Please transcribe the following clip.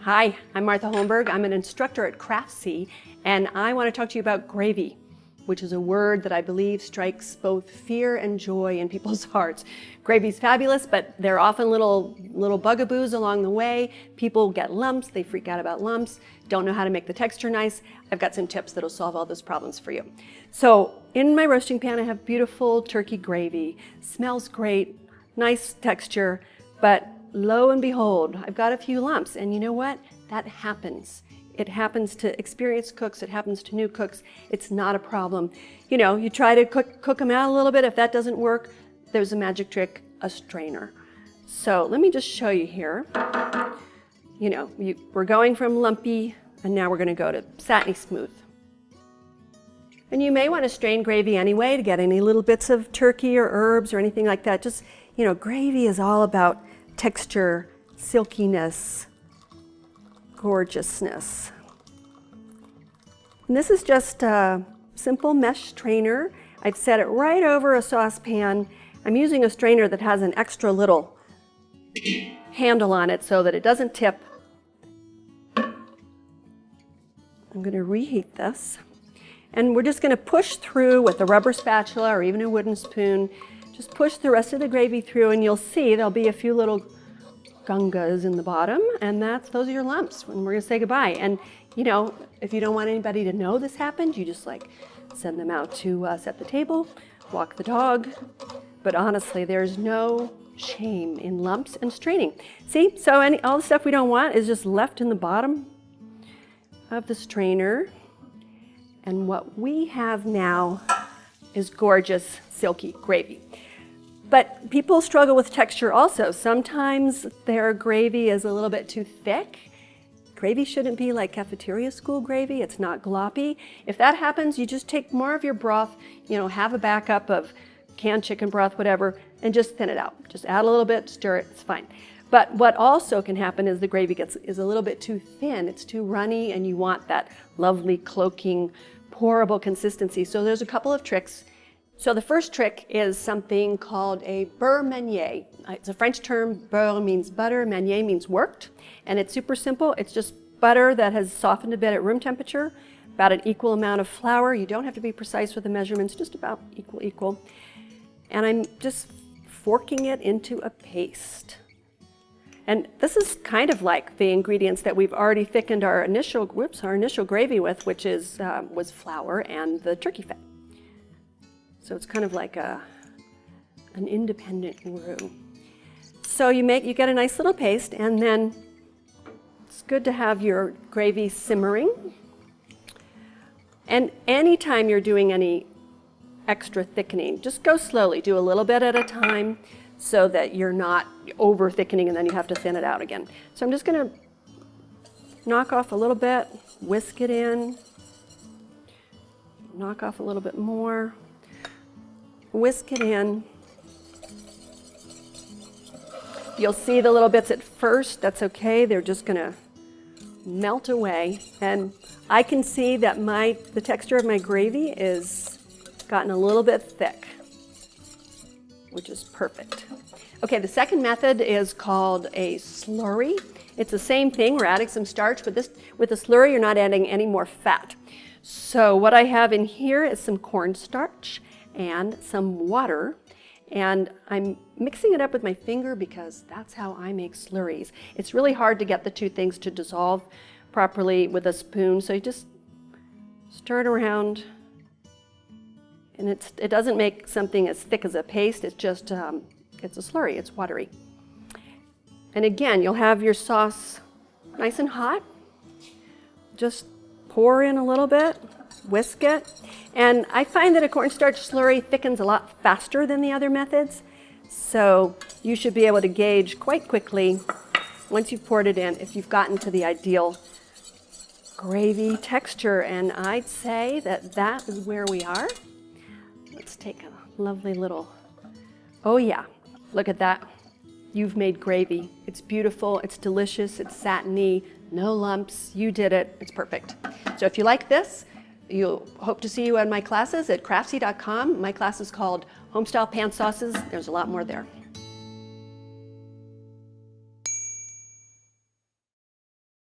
Hi, I'm Martha Holmberg. I'm an instructor at Craftsy, and I want to talk to you about gravy, which is a word that I believe strikes both fear and joy in people's hearts. Gravy's fabulous, but there are often little bugaboos along the way. People get lumps, they freak out about lumps, don't know how to make the texture nice. I've got some tips that'll solve all those problems for you. So in my roasting pan, I have beautiful turkey gravy. Smells great, nice texture, but lo and behold, I've got a few lumps, and you know what? That happens. It happens to experienced cooks, it happens to new cooks. It's not a problem. You know, you try to cook them out a little bit. If that doesn't work, there's a magic trick, a strainer. So let me just show you here. You know, we're going from lumpy, and now we're going to go to satiny smooth. And you may want to strain gravy anyway to get any little bits of turkey or herbs or anything like that. Just, you know, gravy is all about texture, silkiness, gorgeousness. And this is just a simple mesh strainer. I've set it right over a saucepan. I'm using a strainer that has an extra little handle on it so that it doesn't tip. I'm going to reheat this. And we're just going to push through with a rubber spatula or even a wooden spoon. Just push the rest of the gravy through, and you'll see there'll be a few little gungas in the bottom, and those are your lumps when we're going to say goodbye. And you know, if you don't want anybody to know this happened, you just like send them out to set the table, walk the dog. But honestly, there's no shame in lumps and straining. See, so all the stuff we don't want is just left in the bottom of the strainer. And what we have now is gorgeous, silky gravy. But people struggle with texture also. Sometimes their gravy is a little bit too thick. Gravy shouldn't be like cafeteria school gravy. It's not gloppy. If that happens, you just take more of your broth, you know, have a backup of canned chicken broth, whatever, and just thin it out. Just add a little bit, stir it, it's fine. But what also can happen is the gravy is a little bit too thin. It's too runny, and you want that lovely cloaking, pourable consistency. So there's a couple of tricks. So the first trick is something called a beurre meunier. It's a French term. Beurre means butter, meunier means worked. And it's super simple. It's just butter that has softened a bit at room temperature, about an equal amount of flour. You don't have to be precise with the measurements, just about equal. And I'm just forking it into a paste. And this is kind of like the ingredients that we've already thickened our initial gravy with, which was flour and the turkey fat. So it's kind of like an independent roux. So you get a nice little paste, and then it's good to have your gravy simmering. And anytime you're doing any extra thickening, just go slowly. Do a little bit at a time so that you're not over thickening and then you have to thin it out again. So I'm just going to knock off a little bit, whisk it in, knock off a little bit more. Whisk it in. You'll see the little bits at first. That's okay. They're just going to melt away. And I can see that the texture of my gravy is gotten a little bit thick, which is perfect. Okay, the second method is called a slurry. It's the same thing. We're adding some starch, but with a slurry, you're not adding any more fat. So what I have in here is some cornstarch and some water, and I'm mixing it up with my finger because that's how I make slurries. It's really hard to get the two things to dissolve properly with a spoon, so you just stir it around, and it doesn't make something as thick as a paste. It's just it's a slurry. It's watery. And again, you'll have your sauce nice and hot. Just pour in a little bit, whisk it. And I find that a cornstarch slurry thickens a lot faster than the other methods. So you should be able to gauge quite quickly, once you've poured it in, if you've gotten to the ideal gravy texture. And I'd say that is where we are. Let's take a lovely little, oh yeah, look at that. You've made gravy. It's beautiful, it's delicious, it's satiny, no lumps. You did it, it's perfect. So if you like this, you'll hope to see you in my classes at craftsy.com. My class is called Homestyle Pan Sauces. There's a lot more there.